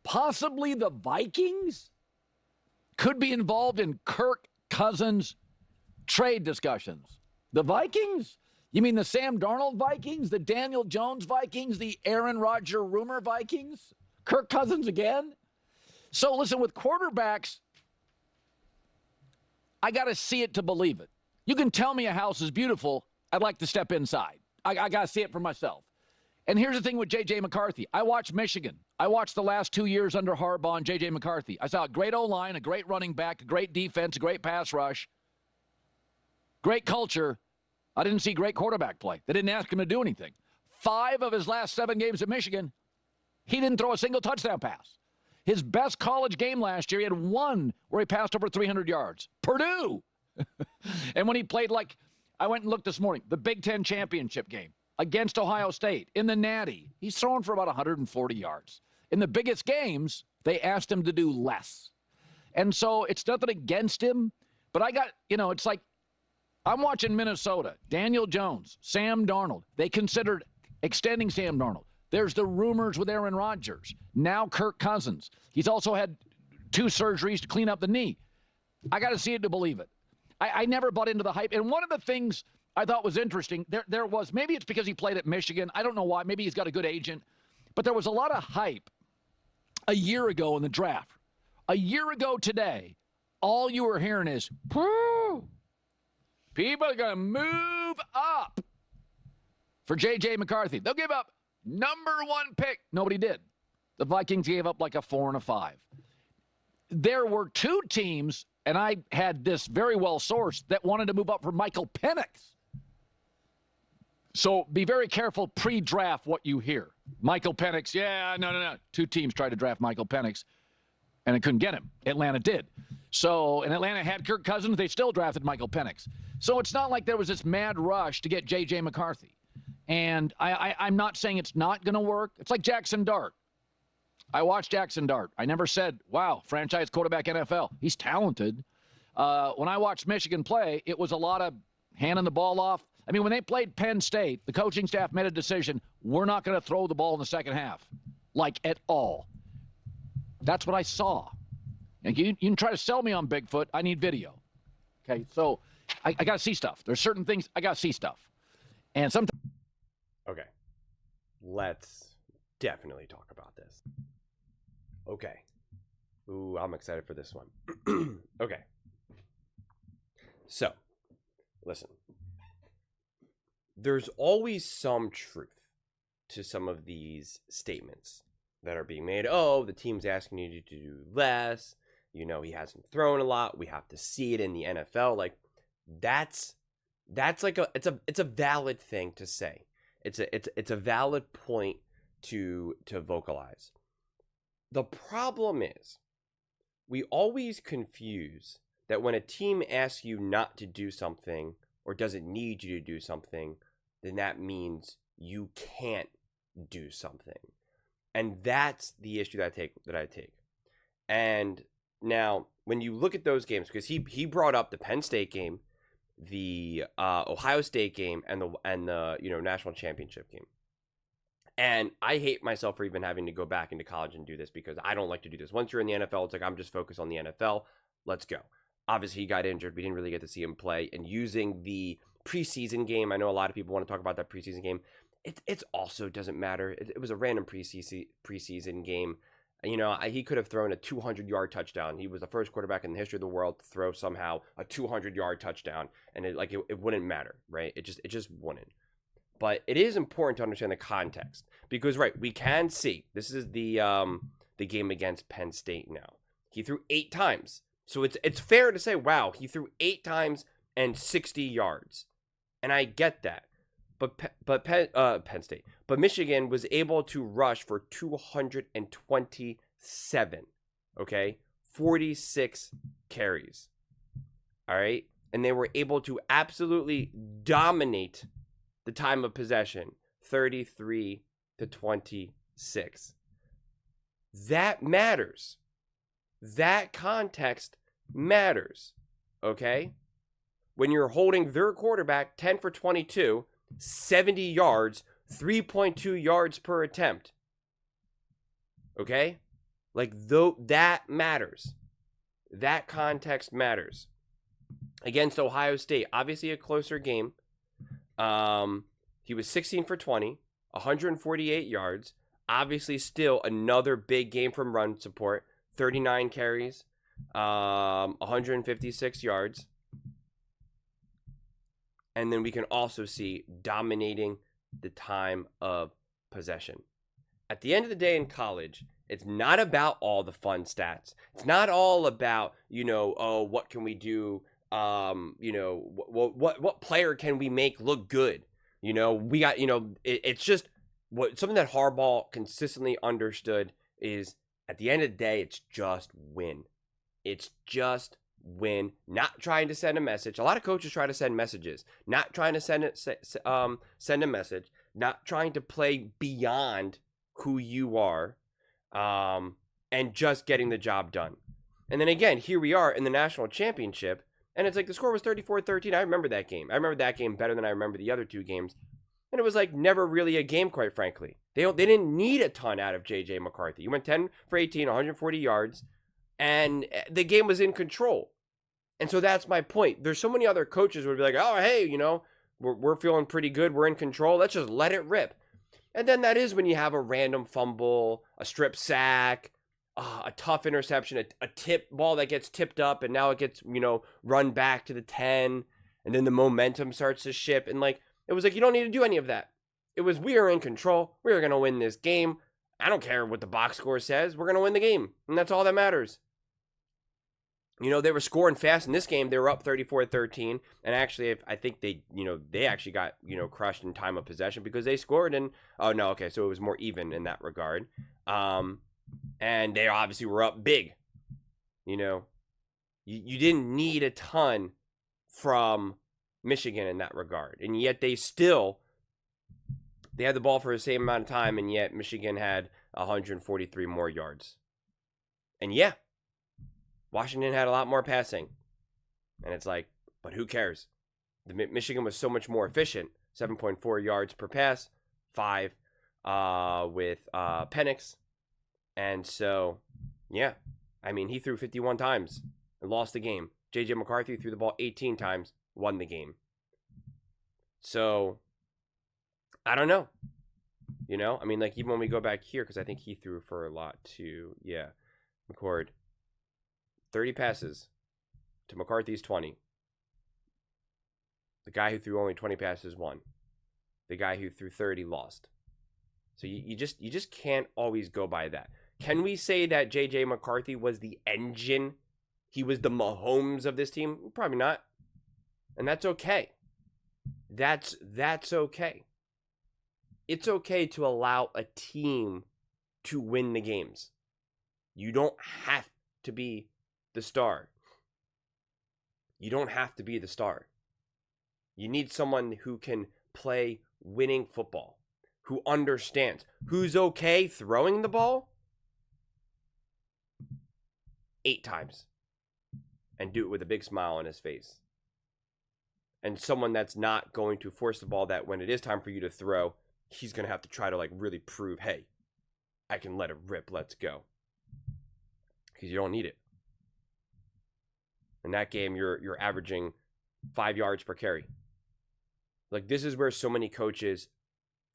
possibly the Vikings could be involved in Kirk Cousins trade discussions. The Vikings? You mean the Sam Darnold Vikings, the Daniel Jones Vikings, the Aaron Rodgers rumor Vikings? Kirk Cousins again? So listen, with quarterbacks, I got to see it to believe it. You can tell me a house is beautiful. I'd like to step inside. I got to see it for myself. And here's the thing with J.J. McCarthy. I watched Michigan. I watched the last 2 years under Harbaugh and J.J. McCarthy. I saw a great O-line, a great running back, a great defense, a great pass rush, great culture. I didn't see great quarterback play. They didn't ask him to do anything. 5 of his last 7 games at Michigan, he didn't throw a single touchdown pass. His best college game last year, he had one where he passed over 300 yards. Purdue! And when he played I went and looked this morning, the Big Ten championship game against Ohio State in the Natty, he's throwing for about 140 yards. In the biggest games, they asked him to do less. And so it's nothing against him, but it's like I'm watching Minnesota, Daniel Jones, Sam Darnold. They considered extending Sam Darnold. There's the rumors with Aaron Rodgers. Now Kirk Cousins. He's also had 2 surgeries to clean up the knee. I got to see it to believe it. I never bought into the hype. And one of the things I thought was interesting, there was, maybe it's because he played at Michigan. I don't know why. Maybe he's got a good agent. But there was a lot of hype a year ago in the draft. A year ago today, all you were hearing is, whoo, people are going to move up for J.J. McCarthy. They'll give up number 1 pick. Nobody did. The Vikings gave up like a 4 and a 5. There were 2 teams, and I had this very well sourced, that wanted to move up for Michael Penix. So be very careful pre-draft what you hear. Michael Penix, no. 2 teams tried to draft Michael Penix, and it couldn't get him. Atlanta did. So, and Atlanta had Kirk Cousins. They still drafted Michael Penix. So it's not like there was this mad rush to get J.J. McCarthy. And I'm not saying it's not going to work. It's like Jackson Dart. I watched Jackson Dart. I never said, wow, franchise quarterback NFL. He's talented. When I watched Michigan play, it was a lot of handing the ball off. I mean, when they played Penn State, the coaching staff made a decision, we're not going to throw the ball in the second half, like at all. That's what I saw. And you can try to sell me on Bigfoot. I need video. Okay, so I got to see stuff. There's certain things I got to see stuff. And sometimes. Okay, let's definitely talk about this. Okay. Ooh, I'm excited for this one. Okay. So, listen. There's always some truth to some of these statements that are being made. Oh, the team's asking you to do less. You know, he hasn't thrown a lot. We have to see it in the NFL. Like, that's like it's a valid thing to say. It's a valid point to vocalize. The problem is, we always confuse that when a team asks you not to do something or doesn't need you to do something, then that means you can't do something. And that's the issue that I take. And now, when you look at those games, because he brought up the Penn State game, the Ohio State game, and the national championship game. And I hate myself for even having to go back into college and do this, because I don't like to do this. Once you're in the NFL, it's like, I'm just focused on the NFL. Let's go. Obviously, he got injured. We didn't really get to see him play. And using the preseason game, I know a lot of people want to talk about that preseason game. It also doesn't matter. It was a random preseason game. You know, he could have thrown a 200-yard touchdown. He was the first quarterback in the history of the world to throw somehow a 200-yard touchdown, and it wouldn't matter, right? It just wouldn't. But it is important to understand the context, because, right, we can see this is the game against Penn State now. He threw 8 times, so it's fair to say, wow, he threw 8 times and 60 yards, and I get that. But Penn State, but Michigan was able to rush for 227. Okay, 46 carries. All right, and they were able to absolutely dominate the time of possession, 33-26. That matters. That context matters. Okay, when you're holding their quarterback 10 for 22. 70 yards, 3.2 yards per attempt. Okay? Like, though, that matters. That context matters. Against Ohio State, obviously a closer game. He was 16 for 20, 148 yards. Obviously, still another big game from run support. 39 carries, 156 yards. And then we can also see dominating the time of possession. At the end of the day in college, it's not about all the fun stats. It's not all about, what can we do? What player can we make look good? We got, it's just something that Harbaugh consistently understood is at the end of the day, it's just win. It's just win. Not trying to send a message. A lot of coaches try to send messages. Not trying to send a message. Not trying to play beyond who you are, and just getting the job done. And then again, here we are in the national championship, and it's like the score was 34-13. I remember that game. I remember that game better than I remember the other two games. And it was like never really a game, quite frankly. They didn't need a ton out of J.J. McCarthy. He went 10 for 18, 140 yards, and the game was in control. And so that's my point. There's so many other coaches who would be like, oh, hey, we're feeling pretty good. We're in control. Let's just let it rip. And then that is when you have a random fumble, a strip sack, a tough interception, a tip ball that gets tipped up, and now it gets, run back to the 10, and then the momentum starts to shift. And it was like, you don't need to do any of that. It was, we are in control. We are going to win this game. I don't care what the box score says. We're going to win the game. And that's all that matters. They were scoring fast in this game. They were up 34-13. And actually, I think they actually got, crushed in time of possession because they scored. And, oh, no, okay, so it was more even in that regard. And they obviously were up big. You didn't need a ton from Michigan in that regard. And yet they had the ball for the same amount of time, and yet Michigan had 143 more yards. And yeah, Washington had a lot more passing. And it's like, but who cares? Michigan was so much more efficient. 7.4 yards per pass, 5 with Penix. And so, yeah, he threw 51 times and lost the game. J.J. McCarthy threw the ball 18 times, won the game. So, I don't know. Even when we go back here, because I think he threw for a lot too. Yeah, McCord. 30 passes to McCarthy's 20. The guy who threw only 20 passes won. The guy who threw 30 lost. So you just can't always go by that. Can we say that J.J. McCarthy was the engine? He was the Mahomes of this team? Probably not. And that's okay. That's okay. It's okay to allow a team to win the games. You don't have to be the star. You don't have to be the star. You need someone who can play winning football, who understands, who's okay throwing the ball 8 times and do it with a big smile on his face. And someone that's not going to force the ball, that when it is time for you to throw, he's going to have to try to really prove, hey, I can let it rip. Let's go. Because you don't need it. In that game, you're averaging 5 yards per carry. This is where so many coaches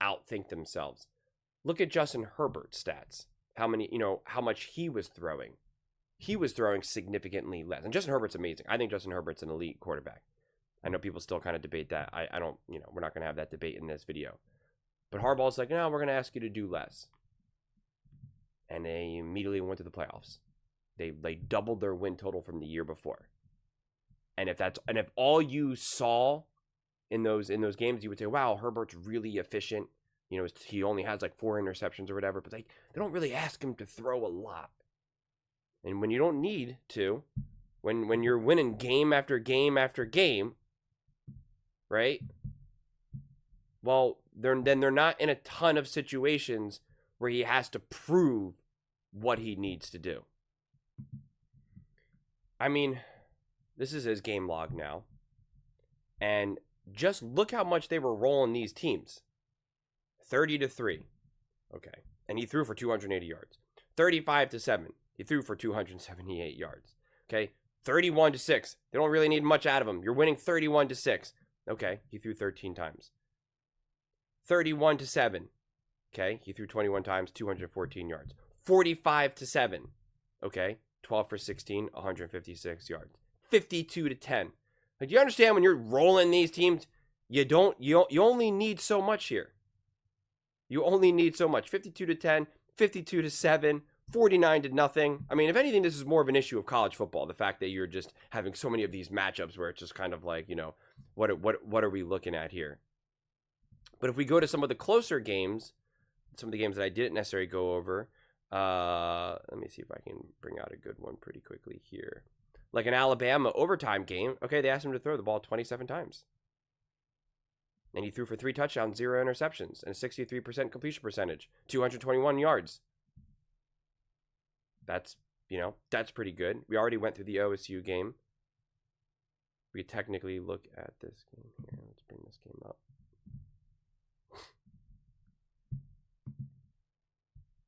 outthink themselves. Look at Justin Herbert's stats. How much he was throwing. He was throwing significantly less. And Justin Herbert's amazing. I think Justin Herbert's an elite quarterback. I know people still kind of debate that. I don't, we're not going to have that debate in this video. But Harbaugh's like, no, we're going to ask you to do less. And they immediately went to the playoffs. They doubled their win total from the year before. And if all you saw in those games, you would say, wow, Herbert's really efficient. He only has 4 interceptions or whatever. But they don't really ask him to throw a lot. And when you don't need to, when you're winning game after game after game, right? Well, they're not in a ton of situations where he has to prove what he needs to do. This is his game log now. And just look how much they were rolling these teams. 30-3. Okay. And he threw for 280 yards. 35-7. He threw for 278 yards. Okay. 31-6. They don't really need much out of him. You're winning 31-6. Okay. He threw 13 times. 31-7. Okay. He threw 21 times, 214 yards. 45-7. Okay. 12 for 16, 156 yards. 52-10. Like, do you understand when you're rolling these teams, you only need so much here. You only need so much. 52-10, 52-7, 49-0. I mean, if anything, this is more of an issue of college football. The fact that you're just having so many of these matchups where it's just kind of like, what are we looking at here? But if we go to some of the closer games, some of the games that I didn't necessarily go over, let me see if I can bring out a good one pretty quickly here. Like an Alabama overtime game. Okay, they asked him to throw the ball 27 times. And he threw for 3 touchdowns, 0 interceptions, and a 63% completion percentage, 221 yards. That's pretty good. We already went through the OSU game. We could technically look at this game here. Let's bring this game up.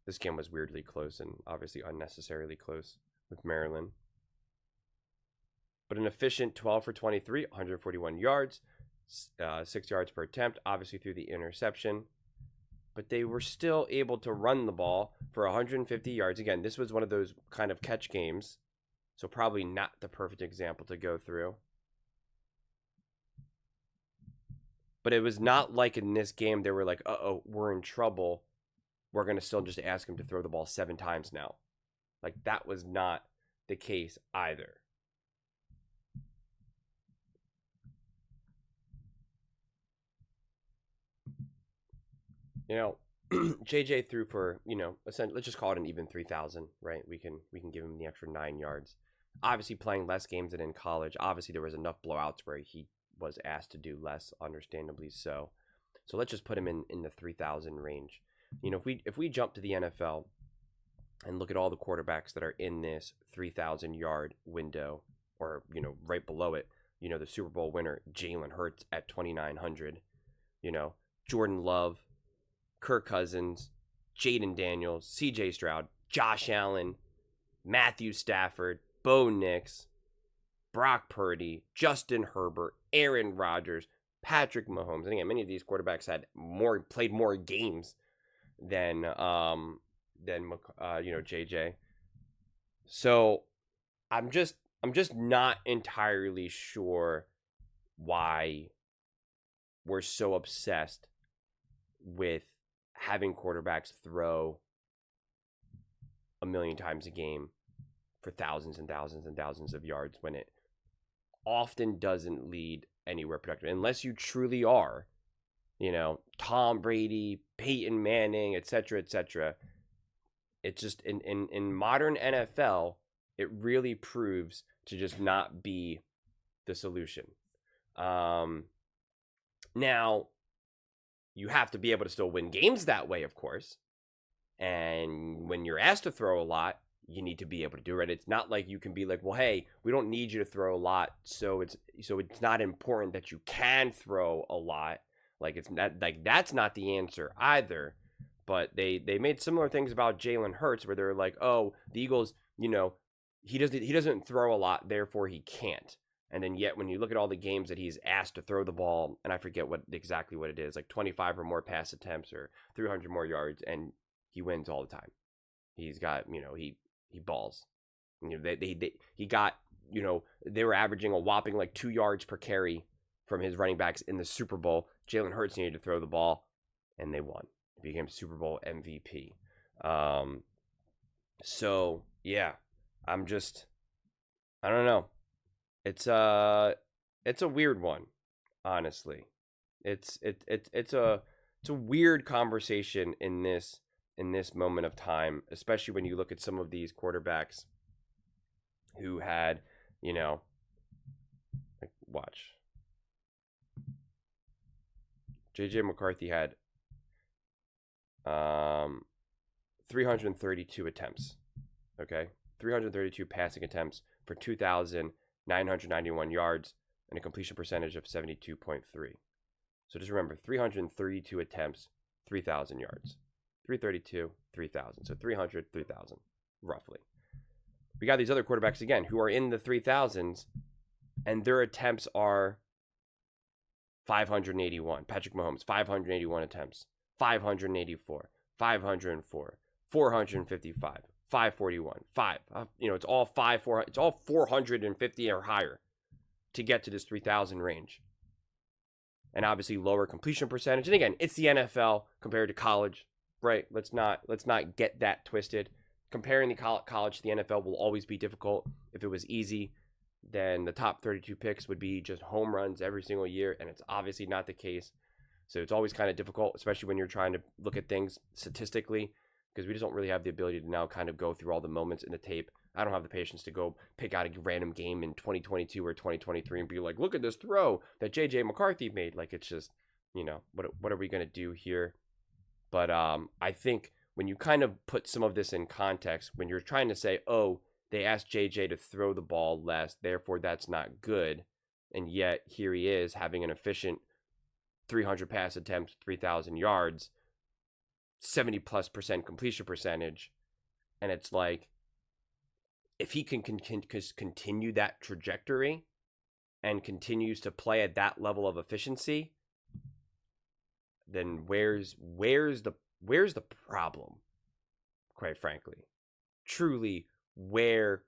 This game was weirdly close and obviously unnecessarily close with Maryland. But an efficient 12 for 23, 141 yards, 6 yards per attempt, obviously through the interception. But they were still able to run the ball for 150 yards. Again, this was one of those kind of catch games, so probably not the perfect example to go through. But it was not like in this game they were like, uh-oh, we're in trouble. We're going to still just ask him to throw the ball 7 times now. Like, that was not the case either. JJ threw for, essentially, let's just call it an even 3,000, right? We can give him the extra 9 yards. Obviously, playing less games than in college. Obviously, there was enough blowouts where he was asked to do less, understandably so. So let's just put him in the 3,000 range. If we jump to the NFL and look at all the quarterbacks that are in this 3,000 yard window, or right below it, the Super Bowl winner Jalen Hurts at 2,900, Jordan Love, Kirk Cousins, Jaden Daniels, C.J. Stroud, Josh Allen, Matthew Stafford, Bo Nix, Brock Purdy, Justin Herbert, Aaron Rodgers, Patrick Mahomes. And again, many of these quarterbacks played more games than JJ. So I'm just not entirely sure why we're so obsessed with having quarterbacks throw a million times a game for thousands and thousands and thousands of yards when it often doesn't lead anywhere productive, unless you truly are, Tom Brady, Peyton Manning, etc., etc. It's just in modern NFL, it really proves to just not be the solution. Now, you have to be able to still win games that way, of course. And when you're asked to throw a lot, you need to be able to do it. It's not like you can be like, well, hey, we don't need you to throw a lot, so it's not important that you can throw a lot. Like, it's not like that's not the answer either. But they made similar things about Jalen Hurts, where they're like, oh, the Eagles, he doesn't throw a lot, therefore he can't. And then yet when you look at all the games that he's asked to throw the ball, and I forget exactly what it is, like 25 or more pass attempts or 300 more yards, and he wins all the time. He's got, he balls. He got, they were averaging a whopping like 2 yards per carry from his running backs in the Super Bowl. Jalen Hurts needed to throw the ball, and they won. He became Super Bowl MVP. So yeah, I don't know. It's a weird one, honestly. It's a weird conversation in this moment of time, especially when you look at some of these quarterbacks who had, like, watch. JJ McCarthy had 332 attempts. Okay? 332 passing attempts for 2,991 yards and a completion percentage of 72.3. So just remember, 332 attempts, 3,000 yards. 332, 3,000. So 300, 3,000, roughly. We got these other quarterbacks, again, who are in the 3,000s, and their attempts are 581. Patrick Mahomes, 581 attempts. 584, 504, 455, 541, 5. It's all 4. It's all 450 or higher to get to this 3,000 range. And obviously lower completion percentage. And again, it's the NFL compared to college, right? Let's not get that twisted. Comparing the college to the NFL will always be difficult. If it was easy, then the top 32 picks would be just home runs every single year, and it's obviously not the case. So it's always kind of difficult, especially when you're trying to look at things statistically, because we just don't really have the ability to now kind of go through all the moments in the tape. I don't have the patience to go pick out a random game in 2022 or 2023 and be like, look at this throw that J.J. McCarthy made. Like, it's just, what are we going to do here? But I think when you kind of put some of this in context, when you're trying to say, oh, they asked JJ to throw the ball less, therefore that's not good, and yet here he is having an efficient 300 pass attempts, 3,000 yards, 70+% completion percentage, and it's like, if he can continue that trajectory and continues to play at that level of efficiency, then where's the problem? Quite frankly, truly, where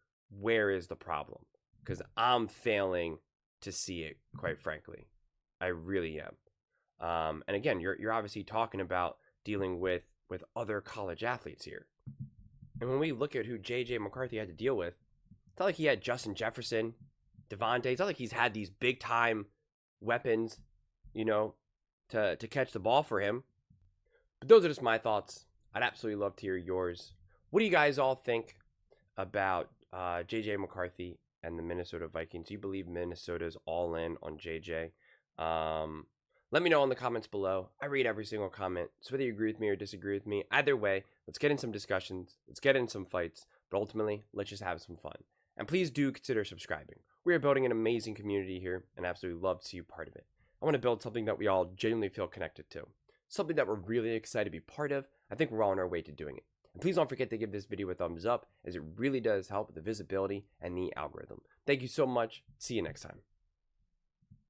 is the problem? Because I'm failing to see it. Quite frankly, I really am. And again, you're obviously talking about dealing with other college athletes here. And when we look at who J.J. McCarthy had to deal with, it's not like he had Justin Jefferson, Devontae. It's not like he's had these big time weapons, to catch the ball for him. But those are just my thoughts. I'd absolutely love to hear yours. What do you guys all think about J.J. McCarthy and the Minnesota Vikings? Do you believe Minnesota's all in on J.J.? Let me know in the comments below. I read every single comment. So whether you agree with me or disagree with me, either way, let's get in some discussions. Let's get in some fights. But ultimately, let's just have some fun. And please do consider subscribing. We are building an amazing community here, and I absolutely love to see you part of it. I want to build something that we all genuinely feel connected to. Something that we're really excited to be part of. I think we're all on our way to doing it. And please don't forget to give this video a thumbs up, as it really does help with the visibility and the algorithm. Thank you so much. See you next time.